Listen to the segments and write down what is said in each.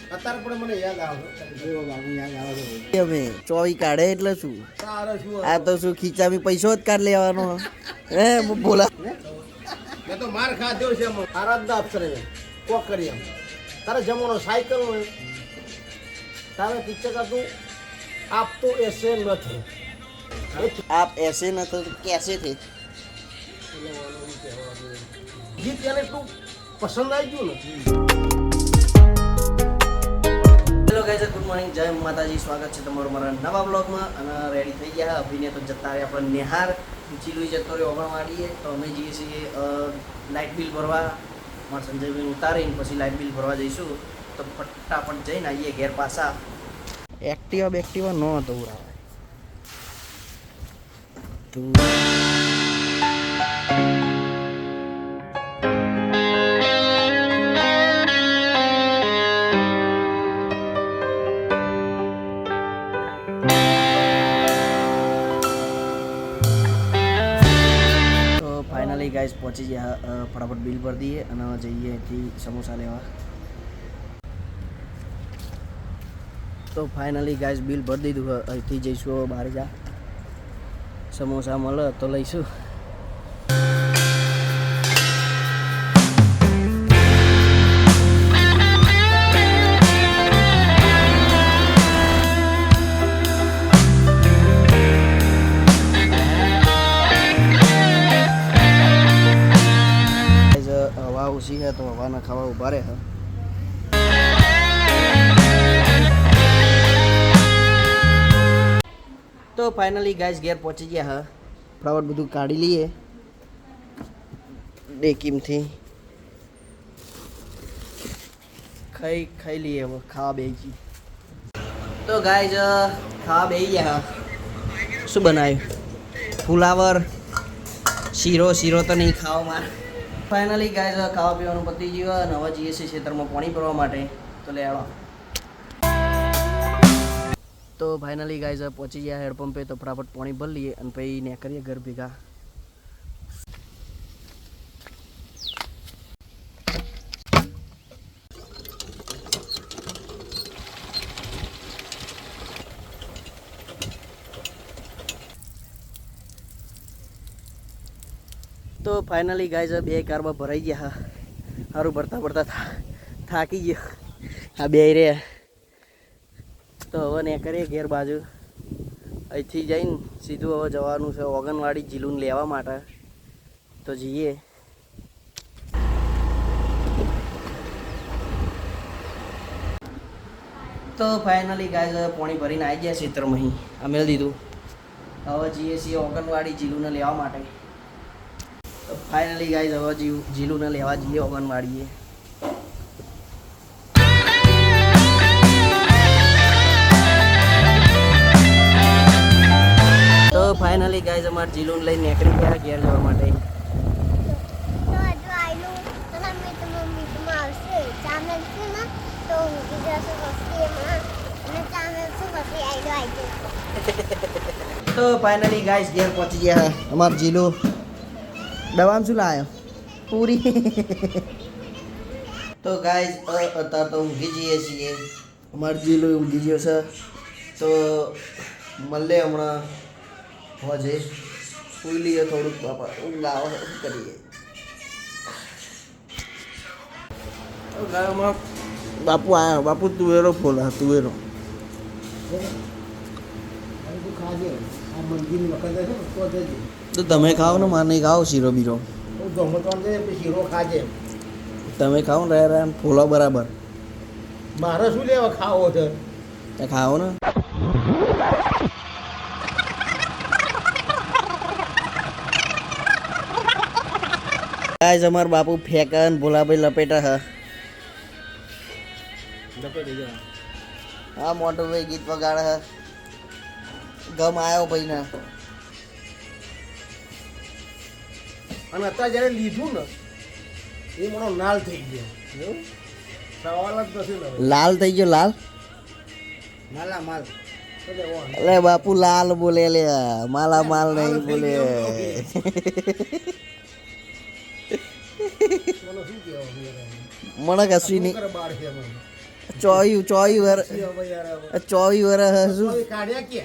અત્યારે પણ મને યાદ આવે જો બાબુ યાદ આવે છે અમે ચોવી કાઢે એટલે શું તારે શું આ તો શું ખીચામાં પૈસો જ કાઢ લેવાનો હે બોલા મેં તો માર ખાધો છે આરાધના અક્ષરે કોક કરી એમ તારે જમવાનો સાયકલ હોય તારે પિક્ચર તું આપતો એસે નથી આપ એસે ન તો કેસે થે ગીત એને તું પસંદ આવી ગયું ને હેલો ગાઈઝ ગુડ મોર્નિંગ જય માતાજી સ્વાગત છે તમારું મારા નવા બ્લોગમાં અને રેડી થઈ ગયા અભિને તો જતા રહ્યા આપણે નિહાર ચીલુઈ જતો રહ્યો ઓગણવાડીએ તો અમે જઈએ છીએ લાઇટ બિલ ભરવા મારા સંજયભાઈને ઉતારીને પછી લાઇટ બિલ ભરવા જઈશું તો ફટાફટ જઈને આવીએ ઘેર પાછા એક્ટિવા ન હતો ઉડાવે તું ફાઇનલી ગાઈસ પહોંચી ગયા ફટાફટ બિલ ભરી દઈએ અને જઈએ અહીંથી સમોસા લેવા તો ફાઇનલી ગાઈસ બિલ ભરી દીધું અહીંથી જઈશું બહાર જા સમોસા મળે તો લઈશું હવા ઓછી છે તો હવાના ખાવા ઉભા રહે તો ફાઇનલી ગાઈસ ઘેર પહોંચી ગયા હા ફટાફટ બધું કાઢી લઈએ ડેકીમથી ખાઈ લઈએ હવે ખાવા બેસી તો ગાઈસ ખાવા બેસી ગયા હા શું બનાવ્યું ફુલાવર શીરો તો નહીં ખાવામાં ફાઇનલી ગાઈસ ખાવા પીવાનું પતી ગયું અને હવે જઈએ છીએ ખેતરમાં પાણી ભરવા માટે તો લે આવો તો ફાઇનલી ગાઈઝ પહોંચી ગયા હેડપંપે તો ફટાફટ પાણી ભરી લઈએ અને પછી ને કરીએ ઘર ભેગા તો ફાઇનલી ગાઈઝ બે કારમાં ભરાઈ ગયા સારું ભરતા થાકી ગયો આ બે રહ્યા તો હવે ને કરીએ ઘેર બાજુ અહીંથી જઈને સીધું હવે જવાનું છે ઓગણવાડી જીલુન લેવા માટે તો જઈએ તો ફાઇનલી ગાય પાણી ભરીને આવી ગયા ક્ષેત્રમાં અહીં અમે દીધું હવે જઈએ છીએ ઓગણવાડી જીલુને લેવા માટે તો ફાઇનલી ગાય હવે જીલુને લેવા જઈએ ઓગણવાડીએ તો ફાઇનલી ગાઈઝ અમાર જીલુન લઈને નીકળી ગયા ઘેર જવા માટે તો ફાઇનલી ગાઈઝ ઘેર પહોંચી ગયા અમાર જીલુ દવામાં શું લાવ્યો પૂરી તો ગાઈઝ અત્યારે તો ઊંઘી જઈએ છીએ અમાર જીલુ ઊંઘી ગયો છે તો મળે હમણાં હોજે સુઈ લઈએ થોડુંક બાપા ઊંઘ આવે શું કરીએ ગાયોમાં બાપુ આવ્યા બાપુ તુવેરો ફોલા તુવેરો તો તમે ખાઓ ને મારે નહીં ખાઓ શીરો બીરો શીરો ખાજે તમે ખાઓ ને રહ્યા ફોલા બરાબર મારે શું લેવા ખાવો છે ત્યાં ખાઓ ને ગાઈઝ અમાર બાપુ ફેંકન ભોલાભાઈ લપેટા હા હા મોટો ભાઈ ગીત વગાડે હા ગમ આવ્યો ભાઈ ના અને અત્યારે જયારે લીધું ને એ મને લાલ થઈ ગયો સવાલ જ નથી ને લાલ થઈ ગયો લાલ માલા માલ અરે બાપુ લાલ બોલે લે માલા માલ નહીં બોલે મને કશું નહીં ચોવી વર હવે યાર ચોવી વરસ શું હવે કાઢ્યા કે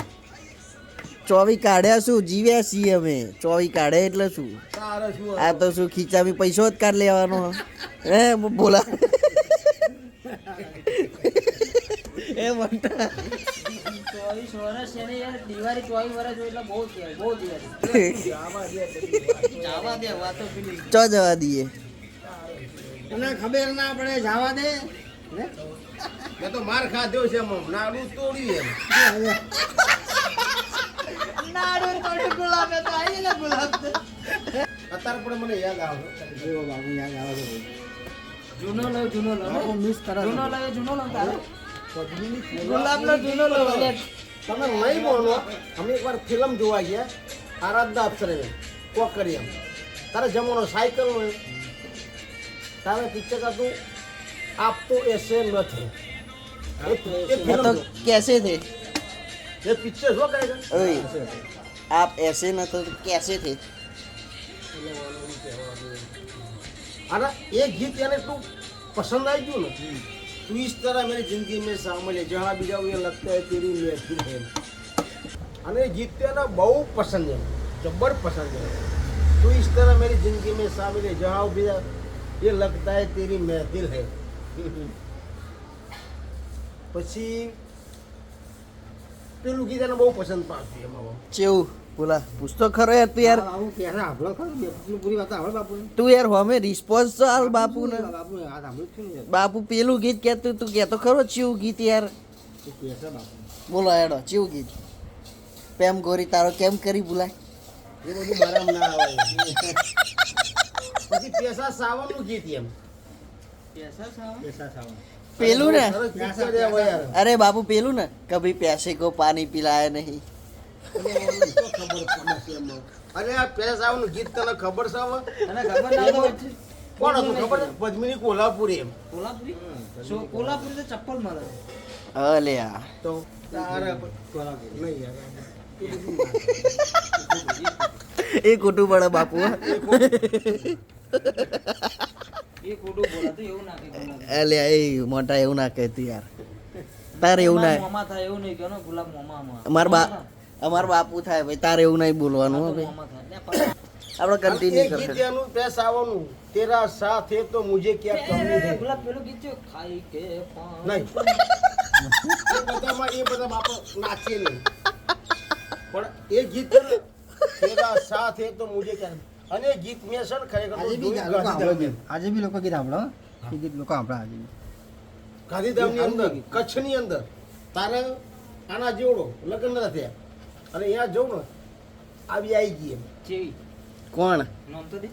ચોવી કાઢ્યા શું જીવ્યા છીએ અમે ચોવી કાઢ્યા એટલે શું તારે શું આ તો શું ખીચામાં પૈસો જ કાઢ લેવાનો હે બોલા એ મોટા 24 વર્ષ છે ને યાર દિવાળી 24 વર્ષ હોય એટલે બહુ કહેવાય બહુ દિવાળી જવા દે વાતો પેલી ચો જવા દઈએ તને ખબર ના પડે જવા દે ને મેં તો માર ખાધો છે એમ નાડું તોડ્યું એમ નાડું તોડી ગુલાબ તો આવી ને ગુલાબ અત્યારે પણ મને યાદ આવે જો બાબુ યાદ આવે છે જૂનો લો મિસ કરે જૂનો લો તારે ગુલાબ નો જૂનો લો તમે નહીં બોલો અમે એકવાર ફિલ્મ જોવા ગયા આરાધના અપ્સરે કોકરિયા તારે જમાનો સાયકલ નો તારે પિક્ચર હતું આપ તો એસે ન થે એ वो तो कैसे थे એ પિક્ચર શું કરે છે ओए आप ऐसे न तो कैसे थे અને એ ગીત એને એટલું પસંદ આવી ગયું ને તું इस तरह मेरी जिंदगी में शामिल है जहाँ भी जाऊँ ये लगता है तेरी महफिल है અને એ ગીત તો એને બહુ પસંદ છે જબર પસંદ છે તું इस तरह मेरी जिंदगी में शामिल है जहाँ भी जाऊँ ये लगता है तेरी महफिल है પછી પેલું ગીત એને બહુ પસંદ પાડતું એમાં चेऊ बोला पूछ तो खरो यार तू यार આવું ક્યારે આપણો ખરું બેપની પૂરી વાત આવડે બાપુ તું यार हमें रिस्पॉन्स तो आल बापू ने બાપુ આ સાંભળ્યું છે ને बापू पेलू गीत कहते तू कहतो खरो चेऊ गीत यार એ કેસે બાપુ बोलो हेडो चेऊ गीत प्रेम गोरी तारो केम करी बुलाय એ બધું મારામાં ના આવે પછી પેસા સાવનનું ગીત એમ પૈસા સાવ પેસા સાવન पेलू ने સરસ picture છે હવે યાર अरे बाबू पेलू ने कभी प्यासे को पानी पिलाया नहीं અરે આ પેસા સાવનનું ગીત તને ખબર છે હવે તને ખબર ના તો કોણ હતું ખબર છે? પદ્મિની કોલ્હાપુરી એમ કોલ્હાપુરી કોલ્હાપુરી તો ચપ્પલ મારે अले यार તો તારે નહીં યાર એ ખોટું પડે બાપુ એ ખોટું બોલાતું એવું ના કહે અલે એ મોટા એવું ના કહેતું યાર તારે એવું ના મોમાં થાય એવું નહીં કે ગુલાબ મોમાં અમાર બાપુ થાય ભાઈ તારે એવું નહીં બોલવાનું હો ભાઈ મોમાં થાય આપણે અને એ કન્ટિન્યુ ગીત કરશે એનું પેસા સાવનનું તેરા સાથ હે તો મુझे क्या कमी है ગુલાબ પેલું ગીત છે ખાઈ કે પાન નહીં એ બધા બાપા નાચે નહીં પણ એ ગીત છે ને, તેરા સાથ હે તો મુझे क्या અને એ ગીત મેં છે ને ખરેખર આજે બી જોયું લોકો સાંભળે છે. ગાંધીધામની આજે બી લોકો ગીત સાંભળો એ ગીત લોકો સાંભળે આજે બી. ગાંધીધામની અંદર કચ્છની અંદર તારે આના જેવડો લગ્ન નતા થયા અને અહીંયા જવું ને આવી ગઈ એમ ચેવી કોણ નામ તો દે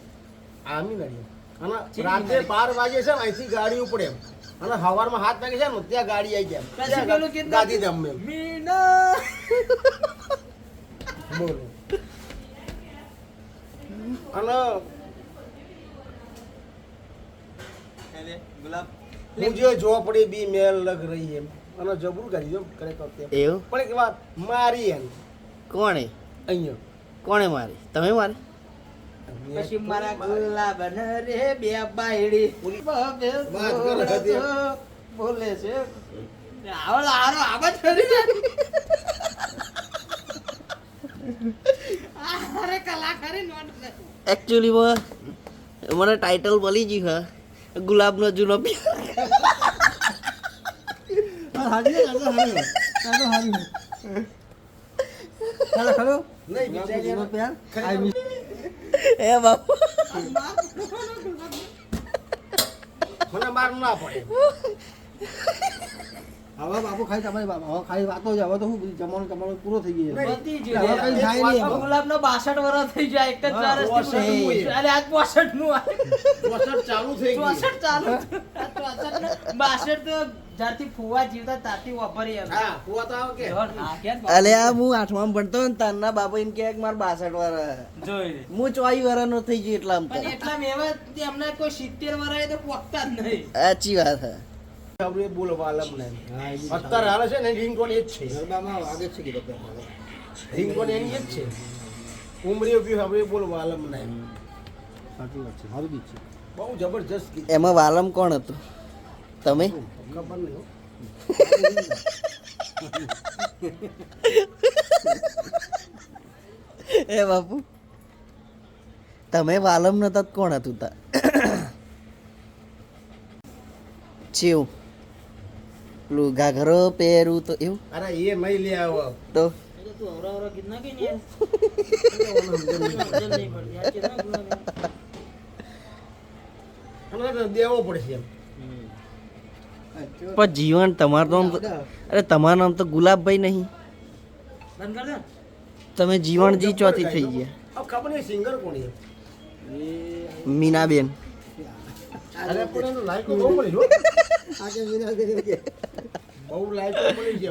આમી નડી અને રાત્રે 12 વાગે છે ને અહીંથી ગાડી ઉપડે એમ અને સવારમાં 7 વાગે છે ને ત્યાં ગાડી આવી જાય પછી પેલું ગીત ગાંધીધામ એમ મીના બોલો અને ગુલાબ મુझे झोपड़ी भी मेल लग रही है અને જબરું ગાડી જો ખરેખર તે એવું પણ એક વાત મારી એમ કોણે અહીંયા કોણે મારી તમે મારી પછી મારા ગુલાબ ને રે બે બાયડી વાત કરે હતી. બોલે છે આવળ આરો આવાજ કરી અરે કલાકારી નોટ એકચ્યુઅલીમાં મને ટાઇટલ મળી ગયું હા ગુલાબનો જૂનો પ્યાર હા, હારી છે, ચાલો હારી. ચાલો હારી. ચાલો ખરો? નહીં જીવનો બિચારી પ્યાર. I miss. એ બાપુ મને માર ના પડે હવે બાપુ ખાલી તમારી હવે ખાલી વાતો છે હવે તો શું બધું જમવાનું પૂરો થઈ ગયો છે. બધી જ હવે કઈ થાય નહીં હવે. ગુલાબ નો 62 વર્ષ થઈ જાય એક જ હા, 4 વર્ષ 62 થી અરે આજ 62 નું આ વસત ચાલુ થઈ ગયું 64 ચાલુ 62 તો જ્યારથી ફુવા જીવતા ત્યારથી વાપરી એમ હા કુવા તો આવે કે અલે આ હું આઠમાં ભણતો ને તારના બાપા એમ કે માર 62 વર્ષ જોઈ લે. હું 24 વર્ષનો થઈ ગયો એટલા આમ પણ એટલા મેવા એમને કોઈ 70 વર્ષે તો પોકતા જ નહીં સાચી વાત હે આપણે બોલવા આલમ ને હા, એ બી અત્યારે હાલે છે ને રિંગટોન એ જ છે ગરબામાં વાગે જ છે કીધું પેલા. રિંગટોન એની એ જ છે ઉમરીઓ બી હવે બોલવા આલમ ને સાચી વાત છે સારું ગીત છે. બહુ જબરજસ્ત ગીત એમાં વાલમ કોણ હતું તમે ખબર નહીં હો. એ બાપુ તમે વાલમ નતા તો કોણ હતું તા ચેવું પેલું ઘાઘરો પહેરું તો એવું અરે એ નહીં લે આવો તો એટલે તું અવરા ગીત નાખી ને યાર. સમજણ નહીં પડતી. આ ચેના ગુલાબ? અને દેવો પડશે એમ પણ જીવન તમારું નામ તો અરે તમારું નામ તો ગુલાબભાઈ નહીં બંધ કર દે. તમે જીવણજી ચોથી થઈ ગયા अब खबर नहीं सिंगर कौन है મીનાબેન अरे पण એનો લાઈક બહુ મળી જો આજે વિના કરી કે બહુ લાઈક મળી છે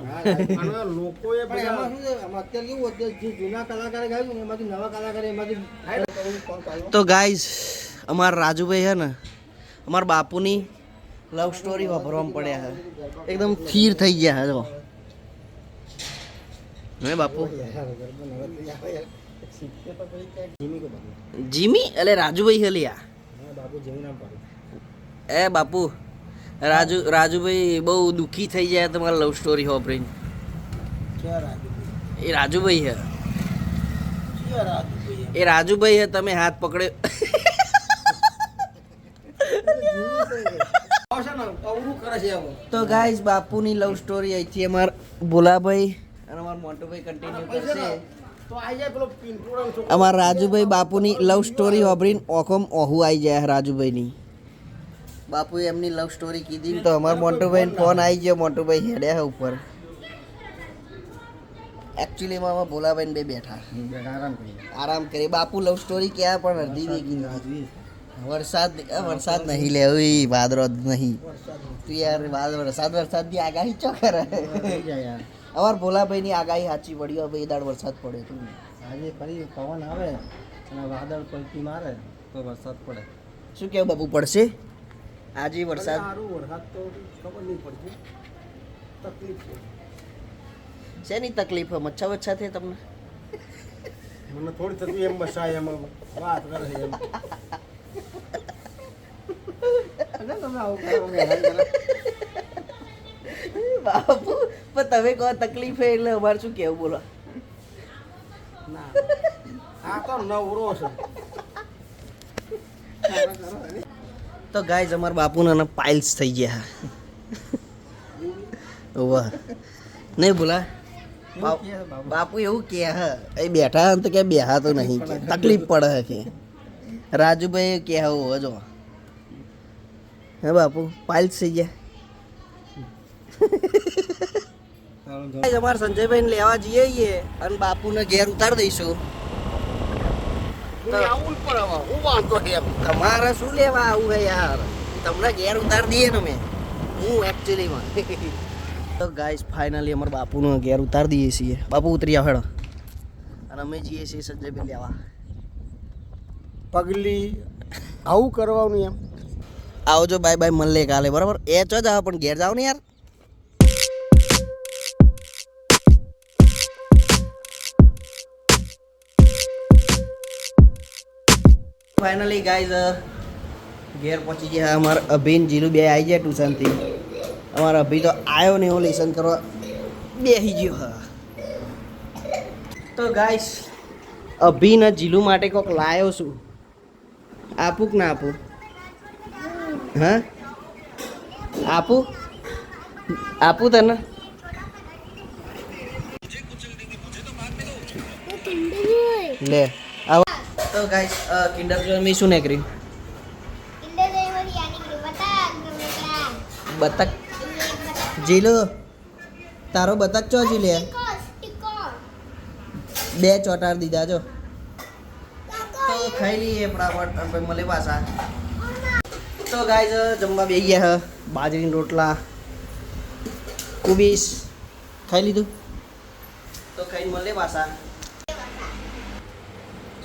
અને લોકોએ પણ બધા એમાં શું છે આમાં અત્યારે કેવું અત્યારે જે જૂના કલાકારે ગાયું ને એમાંથી નવા કલાકારે એમાંથી કોણ પાડ્યો તો ગાઈઝ અમારા રાજુભાઈ હે ને અમારા બાપુની લવ સ્ટોરી વાપરવામાં પડ્યા હે એકદમ સ્થિર થઈ ગયા હે જો હે બાપુ જીમી એટલે રાજુભાઈ હલિયા બાપુ જેવું નામ પાડ્યું એ બાપુ રાજુભાઈ બહુ દુઃખી થઈ જાય તમારા લવ સ્ટોરી વાપરીને એ રાજુભાઈ હે એ રાજુભાઈ હે તમે હાથ પકડ્યો અવરું કરે છે આવો તો ગાઈઝ બાપુની લવ સ્ટોરી અહીંથી અમાર ભોલાભાઈ અને અમાર મોટુભાઈ કન્ટિન્યુ કરશે તો આઈ જાય પેલો પિંટોળાનો છોકરો અમાર રાજુભાઈ બાપુની લવ સ્ટોરી વાપરીને ઓખમ ઓહું આવી જાય રાજુભાઈની બાપુએ એમની લવ સ્ટોરી કીધી ને તો અમાર મોટુભાઈને ફોન આવી ગયો મોટુભાઈ હેડ્યા હે ઉપર એકચ્યુઅલીમાં અમે ભોલાભાઈને બે બેઠા આરામ કરી બાપુ લવ સ્ટોરી ક્યાં પણ અડધી વેગી નથી વરસાદ નહીં લે ઓય વાદળો જ નહીં તું યાર વરસાદની આગાહી ચો કરે અમાર ભોલાભાઈની આગાહી સાચી પડી હવે એ દાડ વરસાદ પડે તું આજે ફરી પવન આવે અને વાદળ પલટી મારે તો વરસાદ પડે શું કેવું બાપુ પડશે આજે વરસાદ સારું વરસાદ તો ખબર નહીં પડતી તકલીફ છે શેની તકલીફ હોય મચ્છા વચ્છા છે તમને મને થોડી થતી એમ બસાય એમ વાત કરે છે એમ અને તમે આવું કરો અમે હેરાન કરો. બાપુ પણ તમે કહો તકલીફ છે એટલે અમારે શું કેવું બોલો ના આ તો નવરો છે તો ગાઈઝ અમારા બાપુના પાઇલ્સ થઈ ગયા વાહ નહીં બોલા બાપુ એવું કે હ એ બેઠા હે તો કે બેહા તો નહીં કે તકલીફ પડે હે કે રાજુભાઈ કે હો જો હે બાપુ પાઇલ્સ થઈ ગયા ગાઈઝ અમારા સંજયભાઈને લેવા જઈએ છીએ અને બાપુને ઘેર ઉતાર દઈશું આવું જ પડે હવે. હું વાંધો છે એમ તમારે શું લેવા આવું હે યાર તમને ઘેર ઉતાર દઈએ ને મેં હું એકચ્યુઅલીમાં તો ગાઈસ ફાઇનલી અમારા બાપુનો ઘેર ઉતાર દઈએ છીએ બાપુ ઉતરી આવો હેડો અને અમે જઈએ છીએ સંજયભાઈ લેવા પગલી આવું કરવાનું એમ આવજો બાય બાય મળે કાલે બરાબર એ ચો જાવ પણ ઘેર જાવ ને યાર ફાઇનલી ગાઈઝ ઘેર પહોંચી ગયા અમારા અભિન જીલું બે આવી ગયા ટ્યુશનથી અમારા અભી તો આવ્યો ને એવો લેસન કરવા બેસી ગયો હા તો ગાઈસ અભી ને જીલું માટે કોક લાયો છું આપું કે ના આપું હા આપું આપું તને લે આવો તો ગાઈસ કિન્ડર જોય મેં શું નીકળ્યું બતક જીલો તારો બતક ચો જી લે બે ચોટાર દીધા જો તો ખાઈ લઈએ ફટાફટ અને પછી મળે પાછા તો ગાઈઝ જમવા બેસી ગયા હ બાજરીના રોટલા કુબીસ ખાઈ લીધું તો ખાઈને મળે પાછા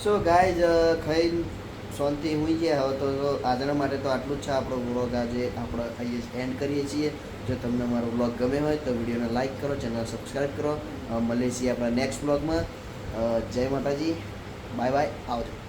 સો ગાઈઝ ખાઈને શાંતિ હોઈ ગયા હવે તો આજના માટે તો આટલું જ છે આપણો વ્લોગ આજે આપણે અહીંયા એન્ડ કરીએ છીએ જો તમને અમારો વ્લોગ ગમે હોય તો વિડીયોને લાઇક કરો ચેનલ સબસ્ક્રાઈબ કરો મળીએ છીએ આપણા નેક્સ્ટ વ્લોગમાં જય માતાજી બાય બાય આવજો